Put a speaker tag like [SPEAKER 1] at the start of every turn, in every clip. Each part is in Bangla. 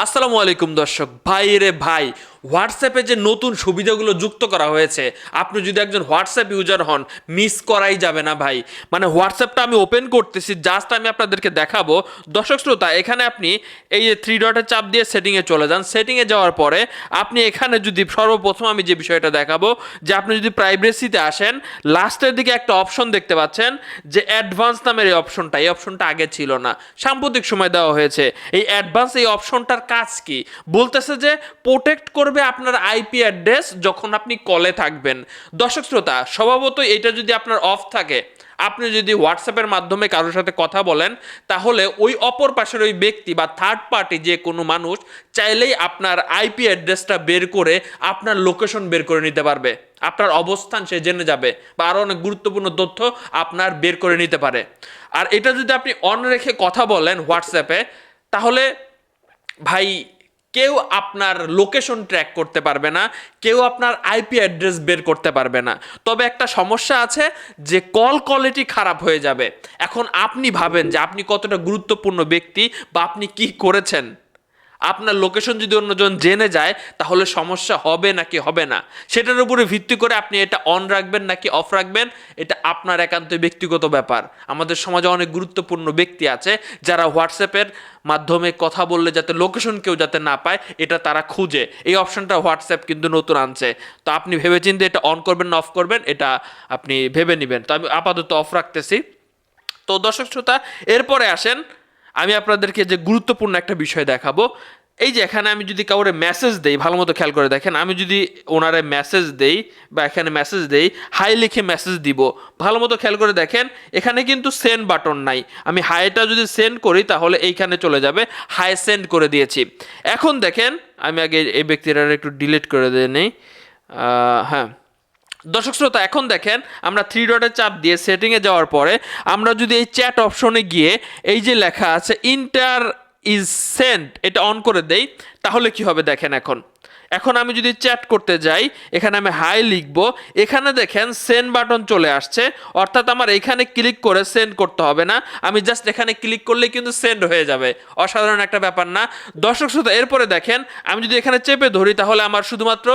[SPEAKER 1] আসসালামু আলাইকুম দর্শক ভাই রে ভাই, হোয়াটসঅ্যাপে যে নতুন সুবিধাগুলো যুক্ত করা হয়েছে, আপনি যদি একজন হোয়াটসঅ্যাপ ইউজার হন মিস করাই যাবে না ভাই। মানে হোয়াটসঅ্যাপটা আমি ওপেন করতেছি, জাস্ট আমি আপনাদেরকে দেখাবো। দর্শক শ্রোতা, এখানে আপনি এই যে থ্রি ডটে চাপ দিয়ে সেটিংয়ে চলে যান। সেটিংয়ে যাওয়ার পরে আপনি এখানে যদি সর্বপ্রথম আমি যে বিষয়টা দেখাবো, যে আপনি যদি প্রাইভেসিতে আসেন, লাস্টের দিকে একটা অপশন দেখতে পাচ্ছেন যে অ্যাডভান্স নামের এই অপশনটা আগে ছিল না, সাম্প্রতিক সময় দেওয়া হয়েছে। এই অ্যাডভান্স এই অপশনটার কাজ কি বলতেছে যে প্রোটেক্ট করবে আপনার আইপি অ্যাড্রেস যখন আপনি কলে থাকবেন। দর্শক শ্রোতা, স্বভাবতই এটা যদি আপনার অফ থাকে, আপনি যদি হোয়াটসঅ্যাপের মাধ্যমে কারোর সাথে কথা বলেন, তাহলে ওই অপর পাশের ওই ব্যক্তি বা থার্ড পার্টি যে কোনো মানুষ চাইলেই আপনার আইপি অ্যাড্রেসটা বের করে আপনার লোকেশন বের করে নিতে পারবে, আপনার অবস্থান সে জেনে যাবে, বা আরও অনেক গুরুত্বপূর্ণ তথ্য আপনার বের করে নিতে পারে। আর এটা যদি আপনি অন রেখে কথা বলেন হোয়াটসঅ্যাপে, তাহলে ভাই কেউ আপনার লোকেশন ট্র্যাক করতে পারবে না, কেউ আপনার আইপি অ্যাড্রেস বের করতে পারবে না। তবে একটা সমস্যা আছে, যে কল কোয়ালিটি খারাপ হয়ে যাবে। এখন আপনি ভাবেন যে আপনি কতটা গুরুত্বপূর্ণ ব্যক্তি বা আপনি কি করেছেন, আপনার লোকেশন যদি অন্যজন জেনে যায় তাহলে সমস্যা হবে নাকি হবে না, সেটার উপরে ভিত্তি করে আপনি এটা অন রাখবেন নাকি অফ রাখবেন, এটা আপনার একান্ত ব্যক্তিগত ব্যাপার। আমাদের সমাজে অনেক গুরুত্বপূর্ণ ব্যক্তি আছে যারা হোয়াটসঅ্যাপের মাধ্যমে কথা বললে যাতে লোকেশন কেউ যাতে না পায়, এটা তারা খুঁজে। এই অপশনটা হোয়াটসঅ্যাপ কিন্তু নতুন আনছে। তো আপনি ভেবেচিন্তে এটা অন করবেন না অফ করবেন, এটা আপনি ভেবে নেবেন। তো আমি আপাতত অফ রাখতেছি। তো দর্শক শ্রোতা, এরপরে আসেন, আমি আপনাদেরকে যে গুরুত্বপূর্ণ একটা বিষয় দেখাবো। এই যে এখানে আমি যদি কাউরে মেসেজ দেই, ভালো মতো খেয়াল করে দেখেন, আমি যদি ওনারে মেসেজ দেই বা এখানে মেসেজ দেই, হাই লিখে মেসেজ দিব, ভালো মতো খেয়াল করে দেখেন এখানে কিন্তু সেন্ড বাটন নাই। আমি হাইটা যদি সেন্ড করি তাহলে এইখানে চলে যাবে, হাই সেন্ড করে দিয়েছি। এখন দেখেন, আমি আগে এই ব্যক্তিরা একটু ডিলিট করে দিয়ে নেই। হ্যাঁ দর্শক শ্রোতা, এখন দেখেন আমরা থ্রি ডটে চাপ দিয়ে সেটিংয়ে যাওয়ার পরে আমরা যদি এই চ্যাট অপশনে গিয়ে এই যে লেখা আছে ইন্টার ইজ সেন্ট, এটা অন করে দেই, তাহলে কি হবে দেখেন। এখন এখন আমি যদি চ্যাট করতে যাই, এখানে আমি হাই লিখব, এখানে দেখেন সেন্ড বাটন চলে আসছে। অর্থাৎ আমার এখানে ক্লিক করে সেন্ড করতে হবে না, আমি জাস্ট এখানে ক্লিক করলেই কিন্তু সেন্ড হয়ে যাবে। অসাধারণ একটা ব্যাপার না দর্শক শ্রোতা? এরপরে দেখেন, আমি যদি এখানে চেপে ধরি তাহলে আমার শুধুমাত্র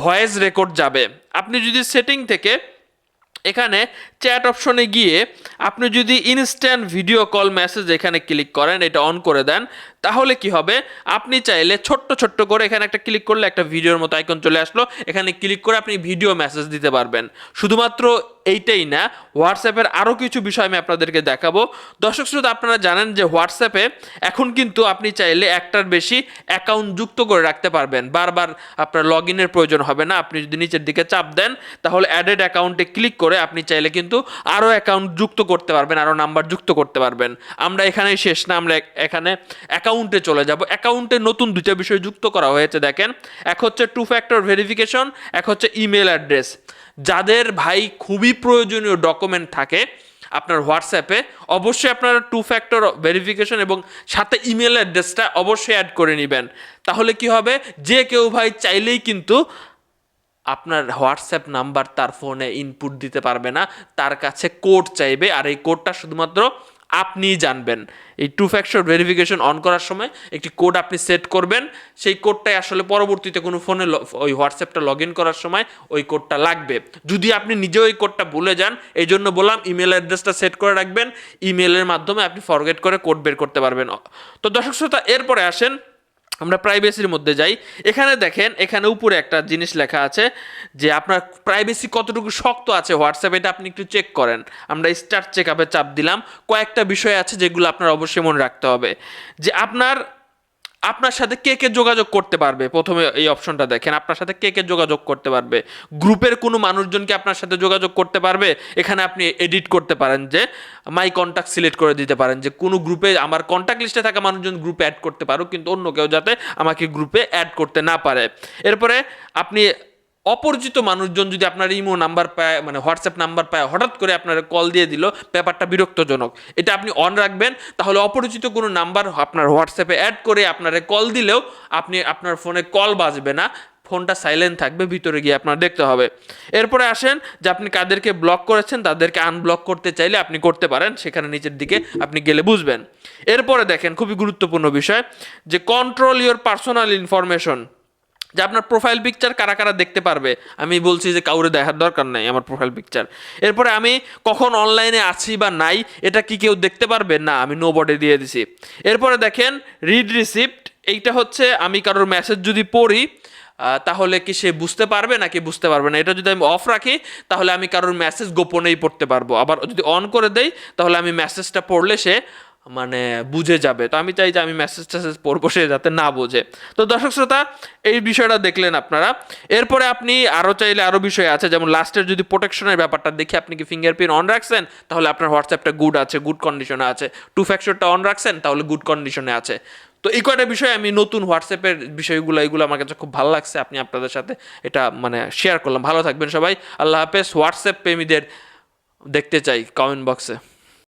[SPEAKER 1] ভয়েস রেকর্ড যাবে। আপনি যদি সেটিং থেকে এখানে চ্যাট অপশনে গিয়ে আপনি যদি ইনস্ট্যান্ট ভিডিও কল মেসেজ এখানে ক্লিক করেন, এটা অন করে দেন, তাহলে কি হবে, আপনি চাইলে ছোট্ট ছোট্ট করে এখানে একটা ক্লিক করলে একটা ভিডিওর মতো আইকন চলে আসলো, এখানে ক্লিক করে আপনি ভিডিও মেসেজ দিতে পারবেন। শুধুমাত্র এইটাই না, হোয়াটসঅ্যাপের আরও কিছু বিষয় আমি আপনাদেরকে দেখাবো। দর্শক শ্রোতা, আপনারা জানেন যে হোয়াটসঅ্যাপে এখন কিন্তু আপনি চাইলে একটার বেশি অ্যাকাউন্ট যুক্ত করে রাখতে পারবেন, বারবার আপনার লগ ইনের প্রয়োজন হবে না। আপনি যদি নিচের দিকে চাপ দেন তাহলে অ্যাডেড অ্যাকাউন্টে ক্লিক করে আপনি চাইলে কিন্তু আরও অ্যাকাউন্ট যুক্ত করতে পারবেন, আরও নাম্বার যুক্ত করতে পারবেন। আমরা এখানেই শেষ না, আমরা এখানে অ্যাকাউন্টে চলে যাব। অ্যাকাউন্টে নতুন দুইটা বিষয় যুক্ত করা হয়েছে দেখেন, এক হচ্ছে টু ফ্যাক্টর ভেরিফিকেশন, এক হচ্ছে ইমেল অ্যাড্রেস। যাদের ভাই খুবই প্রয়োজনীয় ডকুমেন্ট থাকে আপনার হোয়াটসঅ্যাপে, অবশ্যই আপনারা টু ফ্যাক্টর ভেরিফিকেশন এবং সাথে ইমেল অ্যাড্রেসটা অবশ্যই অ্যাড করে নেবেন। তাহলে কি হবে, যে কেউ ভাই চাইলেই কিন্তু আপনার হোয়াটসঅ্যাপ নাম্বার তার ফোনে ইনপুট দিতে পারবে না, তার কাছে কোড চাইবে, আর এই কোডটা শুধুমাত্র আপনিই জানবেন। এই টু ফ্যাক্টর ভেরিফিকেশন অন করার সময় একটি কোড আপনি সেট করবেন, সেই কোডটাই আসলে পরবর্তীতে কোনো ফোনে ওই হোয়াটসঅ্যাপটা লগ ইন করার সময় ওই কোডটা লাগবে। যদি আপনি নিজে ওই কোডটা ভুলে যান, এই জন্য বললাম ইমেল অ্যাড্রেসটা সেট করে রাখবেন, ইমেলের মাধ্যমে আপনি ফরগেট করে কোড বের করতে পারবেন। তো দর্শক শ্রোতা, এরপরে আসেন আমরা প্রাইভেসির মধ্যে যাই। এখানে দেখেন, এখানে উপরে একটা জিনিস লেখা আছে যে আপনার প্রাইভেসি কতটুকু শক্ত আছে হোয়াটসঅ্যাপে, এটা আপনি একটু চেক করেন। আমরা স্টার্ট চেক আপে চাপ দিলাম। কয়েকটা বিষয় আছে যেগুলো আপনার অবশ্যই মনে রাখতে হবে, যে আপনার সাথে কে কে যোগাযোগ করতে পারবে। প্রথমে এই অপশনটা দেখেন, আপনার সাথে কে কে যোগাযোগ করতে পারবে। গ্রুপের কোনো মানুষজনকে আপনার সাথে যোগাযোগ করতে পারবে, এখানে আপনি এডিট করতে পারেন, যে মাই কন্ট্যাক্ট সিলেক্ট করে দিতে পারেন, যে কোনো গ্রুপে আমার কন্ট্যাক্ট লিস্টে থাকা মানুষজন গ্রুপে অ্যাড করতে পারো, কিন্তু অন্য কেউ যাতে আমাকে গ্রুপে অ্যাড করতে না পারে। এরপরে আপনি অপরিচিত মানুষজন যদি আপনার ইমো নাম্বার পায়, মানে হোয়াটসঅ্যাপ নাম্বার পায়, হঠাৎ করে আপনার কল দিয়ে দিল, ব্যাপারটা বিরক্তজনক, এটা আপনি অন রাখবেন। তাহলে অপরিচিত কোনো নাম্বার আপনার হোয়াটসঅ্যাপে অ্যাড করে আপনার কল দিলেও আপনার ফোনে কল বাজবে না, ফোনটা সাইলেন্ট থাকবে, ভিতরে গিয়ে আপনার দেখতে হবে। এরপরে আসেন যে আপনি কাদেরকে ব্লক করেছেন তাদেরকে আনব্লক করতে চাইলে আপনি করতে পারেন, সেখানে নিচের দিকে আপনি গেলে বুঝবেন। এরপরে দেখেন খুবই গুরুত্বপূর্ণ বিষয় যে কন্ট্রোল ইওর পার্সোনাল ইনফরমেশন, যে আপনার প্রোফাইল পিকচার কারা কারা দেখতে পারবে। আমি বলছি যে কাউরে দেখার দরকার নাই আমার প্রোফাইল পিকচার। এরপরে আমি কখন অনলাইনে আছি বা নাই এটা কি কেউ দেখতে পারবে? না, আমি নো বডি দিয়ে দিছি। এরপরে দেখেন রিড রিসিপ্ট, এইটা হচ্ছে আমি কারোর মেসেজ যদি পড়ি তাহলে কি সে বুঝতে পারবে নাকি বুঝতে পারবে না। এটা যদি আমি অফ রাখি তাহলে আমি কারোর মেসেজ গোপনেই পড়তে পারবো, আবার যদি অন করে দেই তাহলে আমি মেসেজটা পড়লে সে মানে বুঝে যাবে। তো আমি চাই যে আমি মেসেজ টেসেজ পড়বো সে যাতে না বোঝে। তো দর্শক শ্রোতা, এই বিষয়টা দেখলেন আপনারা। এরপরে আপনি আরও চাইলে আরও বিষয় আছে, যেমন লাস্টের যদি প্রোটেকশনের ব্যাপারটা দেখি, আপনি কি ফিঙ্গারপ্রিন্ট অন রাখছেন তাহলে আপনার হোয়াটসঅ্যাপটা গুড আছে, গুড কন্ডিশনে আছে। টু ফ্যাক্টরটা অন রাখছেন তাহলে গুড কন্ডিশনে আছে। তো এই কয়টা বিষয় আমি নতুন হোয়াটসঅ্যাপের বিষয়গুলো এগুলো আমার কাছে খুব ভালো লাগছে, আপনি আপনাদের সাথে এটা মানে শেয়ার করলাম। ভালো থাকবেন সবাই, আল্লাহ হাফেজ। হোয়াটসঅ্যাপ প্রেমীদের দেখতে চাই কমেন্ট বক্সে।